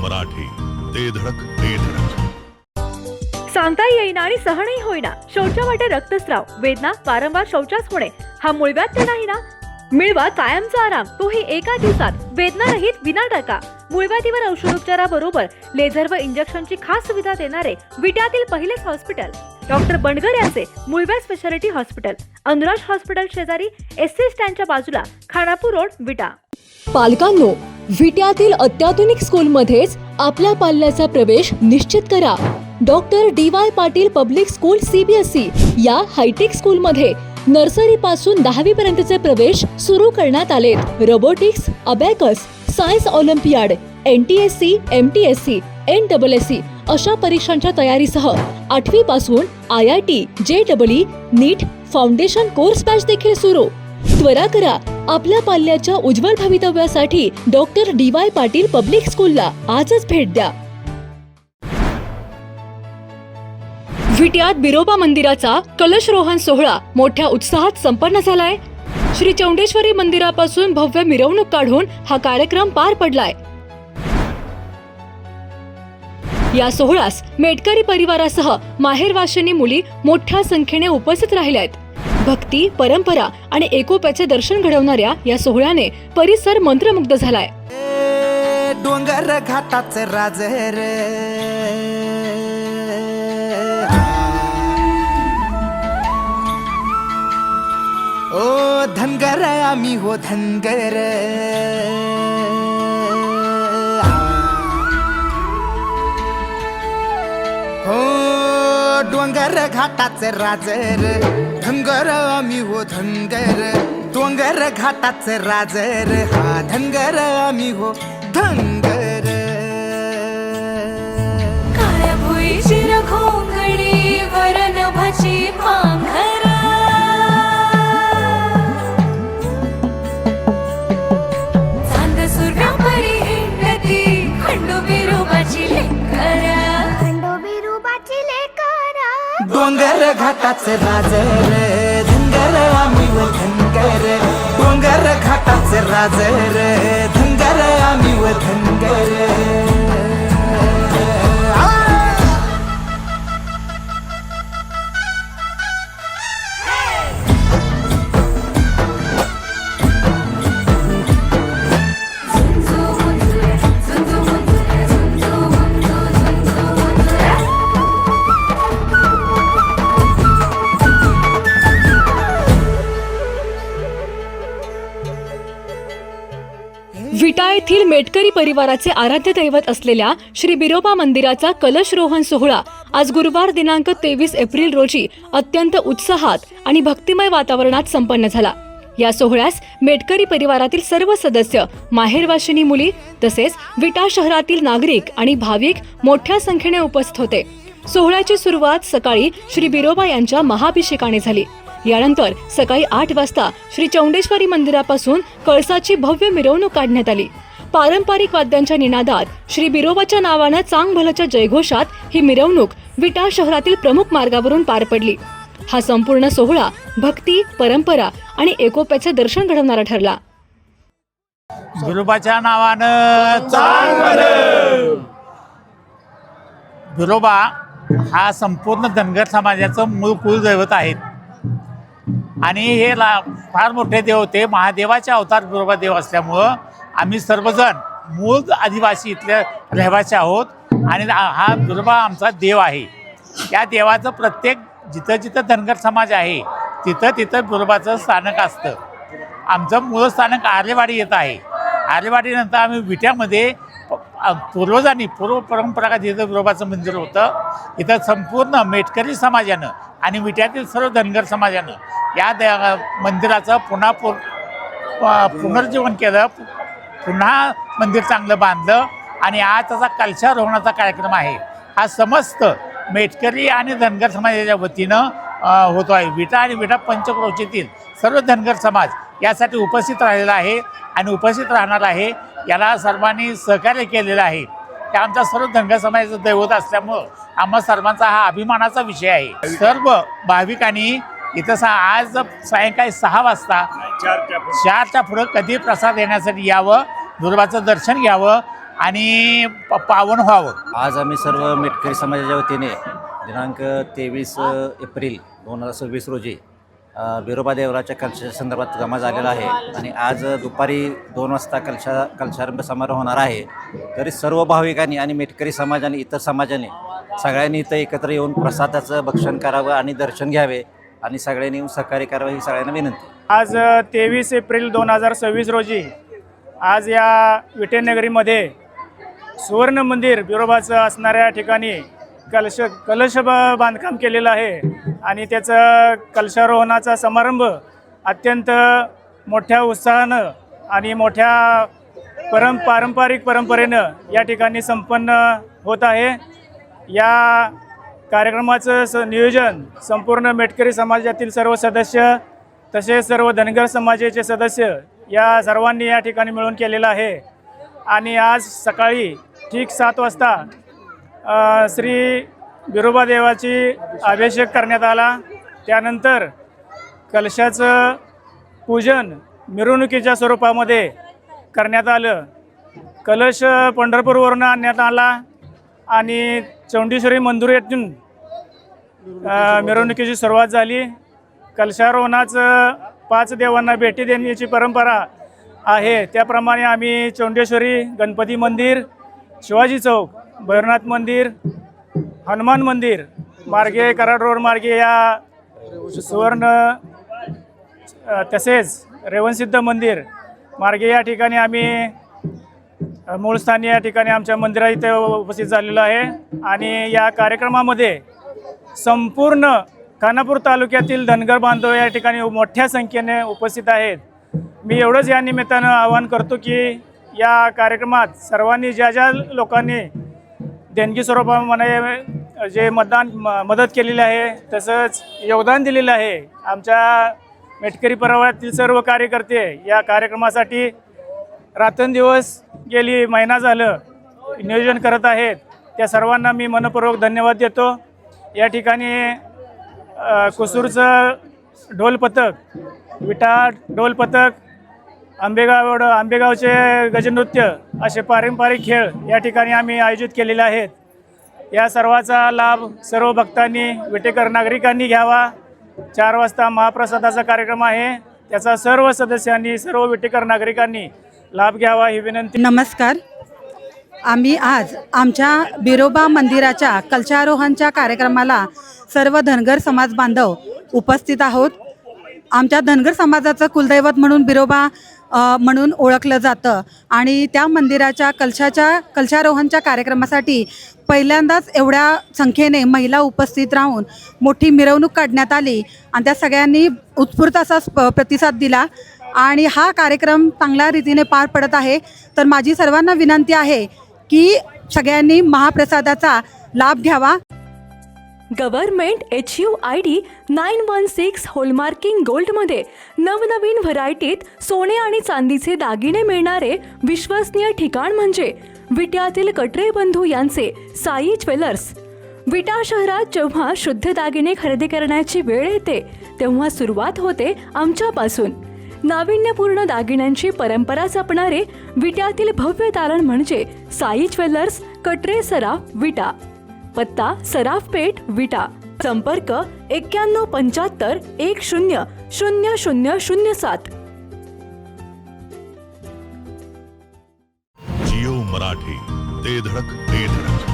मराठी, ते धडक ते धडक. सांगता येईना आणि सहनही होईना शौचा वाटे रक्तस्राव, वेदना, वारंवार शौचास होणे हा मूळव्याध तर नाही ना? मिळवा कायमचा आराम, तोही एका दिवसात, वेदना रहित, विना टाका. मूळव्याधीवर औषधोपचाराबरोबर लेझर व इंजेक्शनची खास सुविधा देणारे विट्यातील पहिलेच हॉस्पिटल डॉक्टर बंडगर यांचे मूळव्याध स्पेशालिटी हॉस्पिटल, अनुराज हॉस्पिटल शेजारी, एसटी स्टँडच्या बाजूला, खानापूर रोड, विटा. पालकांनो, विट्यातील अत्याधुनिक स्कूलमध्येच आपल्या पाल्याचा प्रवेश निश्चित करा. Doctor DY Patil public school CBSE या हायटेक स्कूलमध्ये नर्सरी पासून 10वी पर्यंतचे प्रवेश सुरू करण्यात आले. Robotics, abacus, science Olympiad, NTSC, MTSC, NSSC अशा परीक्षांच्या तयारीसह 8वी पासून IIT, JEE, नीट, फाउंडेशन कोर्स बॅच देखील सुरू. त्वरा करा, आपल्या पाल्याच्या उज्ज्वल भवितव्यासाठी डॉक्टर DY पाटील पब्लिक स्कूलला आजच भेट द्या. विट्यात बिरोबा मंदिराचा कलशरोहण सोहळा मोठ्या उत्साहात संपन्न झालाय. श्री चौंडेश्वरी मंदिरापासून भव्य मिरवणूक काढून हा कार्यक्रम पार पडलाय. या सोहळ्यास मेटकरी परिवारासह माहेरवाशिनी मुली मोठ्या संख्येने उपस्थित राहिल्या आहेत. भक्ती, परंपरा आणि एकोप्याचे दर्शन घडवणाऱ्या या सोहळ्याने परिसर मंत्रमुग्ध झालाय. डोंगर घाटाचे राजर, ओ धनगर आम्ही हो धनगर, हो डोंगर घाटाचे राजर, धनगर आम्ही हो धनगर, डोंगर घाटाचे राजर, हा धनगर आम्ही हो धनगर. काळ्या भुईची घोंगडी वरण भाची पांघर, चांद सूर्या परी हिंडती खंडू बिरोबाची लेकरा, खंडू बिरोबाची लेकरा. डोंगर घाटाचे राजर, धनगर आम्ही व धनगर, डोंगर घाटाचे राजर, धनगर आम्ही व धनगर. विटा येथील मेटकरी परिवाराचे आराध्य दैवत असलेल्या श्री बिरोबा मंदिराचा कलशरोहण सोहळा आज गुरुवार दिनांक 23 एप्रिल रोजी अत्यंत उत्साहात आणि भक्तिमय वातावरणात संपन्न झाला. या सोहळ्यास मेटकरी परिवारातील सर्व सदस्य, माहेरवाशिनी मुली तसेच विटा शहरातील नागरिक आणि भाविक मोठ्या संख्येने उपस्थित होते. सोहळ्याची सुरुवात सकाळी श्री बिरोबा यांच्या महाअभिषेकाने झाली. यानंतर सकाळी 8 वाजता श्री चौंडेश्वरी मंदिरापासून कळसाची भव्य मिरवणूक काढण्यात आली. पारंपरिक वाद्यांच्या निनादात श्री बिरोबाच्या नावानं चांग भलच्या जयघोषात ही मिरवणूक विटा शहरातील प्रमुख मार्गावरून पार पडली. हा संपूर्ण सोहळा भक्ती, परंपरा आणि एकोप्याचे दर्शन घडवणारा ठरला. बिरोबाच्या नावानं चांग भलं. बिरोबा हा संपूर्ण धनगर समाजाचं मूळ कुलदैवत आहेत आणि हे फार मोठे देव होते. महादेवाचे अवतार बिरोबा देव असल्यामुळं आम्ही सर्वजण मूळ आदिवासी इथले रहिवासी आहोत आणि हा बिरोबा आमचा देव आहे. या देवाचं प्रत्येक जिथं जिथं धनगर समाज आहे तिथं तिथं बिरोबाचं स्थानक असतं. आमचं मूळ स्थानक आरेवाडी येत आहे. आरेवाडीनंतर आम्ही विट्यामध्ये पूर्वजांनी पूर्व परंपरागत जिथं बिरोबाचं मंदिर होतं, इथं संपूर्ण मेटकरी समाजानं आणि विट्यातील सर्व धनगर समाजानं या मंदिराचं पुनर्जीवन केलं. पुन्हा मंदिर चांगलं बांधलं आणि आज त्याचा कलशारोहणाचा कार्यक्रम आहे. हा समस्त मेटकरी आणि धनगर समाजाच्या वतीनं होतो आहे. विटा आणि विटा पंचक्रोशीतील सर्व धनगर समाज यासाठी उपस्थित राहिलेला आहे आणि उपस्थित राहणार आहे. याला सर्वांनी सहकार्य केलेलं आहे. हे आमच्या सर्व धनगर समाजाचं दैवत असल्यामुळं आम्हा सर्वांचा हा अभिमानाचा विषय आहे. सर्व भाविकांनी इथं आज सायंकाळी 6 वाजता 4च्या पुढं कधी प्रसाद येण्यासाठी यावं, बिरोबाचं दर्शन घ्यावं आणि पावन व्हावं. आज आम्ही सर्व मेटकरी समाजाच्या वतीने दिनांक 23 एप्रिल 2026 रोजी बिरोबा देवराच्या कलशाच्या संदर्भात जमा झालेला आहे आणि आज दुपारी 2 वाजता कलशारंभ समारोह होणार आहे. तरी सर्व भाविकांनी आणि मेटकरी समाज आणि इतर समाजाने सगळ्यांनी इथं एकत्र येऊन प्रसादाचं भक्षण करावं आणि दर्शन घ्यावे आणि सगळ्यांनी येऊन सहकार्य करावं ही सगळ्यांना विनंती. आज 23 एप्रिल 2026 रोजी आज या विटेनगरीमध्ये सुवर्ण मंदिर बिरोबाचं असणाऱ्या ठिकाणी कलश बांधकाम केलेलं आहे आणि त्याचं कलशारोहणाचा समारंभ अत्यंत मोठ्या उत्साहानं आणि मोठ्या पारंपरिक परंपरेनं या ठिकाणी संपन्न होत आहे. या कार्यक्रमाचं नियोजन संपूर्ण मेटकरी समाजातील सर्व सदस्य तसेच सर्व धनगर समाजाचे सदस्य या सर्वांनी या ठिकाणी मिळून केलेलं आहे आणि आज सकाळी ठीक 7 वाजता श्री बिरोबा देवाची अभिषेक करण्यात आला. त्यानंतर कलशाचं पूजन मिरवणुकीच्या स्वरूपामध्ये करण्यात आलं. कलश पंढरपूरवरून आणण्यात आला आणि चौंडेश्वरी मंदिर येथून मिरवणुकीची सुरुवात झाली. कलशारोहणाचं 5 देवांना भेटी देण्याची परंपरा आहे. त्याप्रमाणे आम्ही चौंडेश्वरी गणपती मंदिर, शिवाजी चौक, भैरवनाथ मंदिर, हनुमान मंदिर मार्गे कराड रोड मार्गे या सुवर्ण तसेच रेवणसिद्ध मंदिर मार्गे या ठिकाणी आम्ही मूळ स्थानी या ठिकाणी आमच्या मंदिरात इथे उपस्थित झालेलो आहे आणि या कार्यक्रमामध्ये संपूर्ण खानापूर तालुक्यातील धनगर बांधव या ठिकाणी मोठ्या संख्येने उपस्थित आहेत. मी एवढंच या निमित्तानं आवाहन करतो की या कार्यक्रमात सर्वांनी ज्या लोकांनी देणगी स्वरूपामध्ये जे मदत केलेली आहे तसंच योगदान दिलेलं आहे, आमच्या मेटकरी परिवारातील सर्व कार्यकर्ते या कार्यक्रमासाठी रात्रंदिवस गेली महिना झालं नियोजन करत आहेत. त्या सर्वांना मी मनपूर्वक धन्यवाद देतो. या ठिकाणी कुसूरचं ढोल पथक, विटा ढोल पथक, आंबेगावचे गजनृत्य असे पारंपरिक खेळ या ठिकाणी आम्ही आयोजित केलेले आहेत. या सर्वाचा लाभ सर्व भक्तांनी, विटेकर नागरिकांनी घ्यावा. 4 वाजता महाप्रसादाचा कार्यक्रम आहे, त्याचा सर्व सदस्यांनी, सर्व विटेकर नागरिकांनी लाभ घ्यावा ही विनंती. नमस्कार. आम्ही आज आमच्या बिरोबा मंदिराच्या कलशारोहणच्या कार्यक्रमाला सर्व धनगर समाज बांधव उपस्थित आहोत. आमच्या धनगर समाजाचं कुलदैवत म्हणून बिरोबा म्हणून ओळखलं जातं आणि त्या मंदिराच्या कलशारोहणच्या कार्यक्रमासाठी पहिल्यांदाच एवढ्या संख्येने महिला उपस्थित राहून मोठी मिरवणूक काढण्यात आली आणि त्या सगळ्यांनी उत्स्फूर्त असा प्रतिसाद दिला आणि हा कार्यक्रम चांगल्या रीतीने पार पडत आहे. तर माझी सर्वांना विनंती आहे की सगळ्यांनी महाप्रसादाचा लाभ घ्यावा. गव्हर्नमेंट HUID 916 होलमार्किंग गोल्डमध्ये नवनवीन व्हरायटीत सोने आणि चांदीचे दागिने मिळणारे विश्वसनीय ठिकाण म्हणजे विट्यातील कटरे बंधू यांचे साई ज्वेलर्स. विटा शहरात जेव्हा शुद्ध दागिने खरेदी करण्याची वेळ येते तेव्हा सुरुवात होते आमच्यापासून. नाविन्यपूर्ण दागिन्यांची परंपरा जपणारे विट्यातील भव्य दालन म्हणजे साई ज्वेलर्स, कटरे सराफ, विटा. पत्ता सराफ पेठ, विटा. संपर्क 9175 10 0007. जिओ मराठी, ते धडक ते धडक.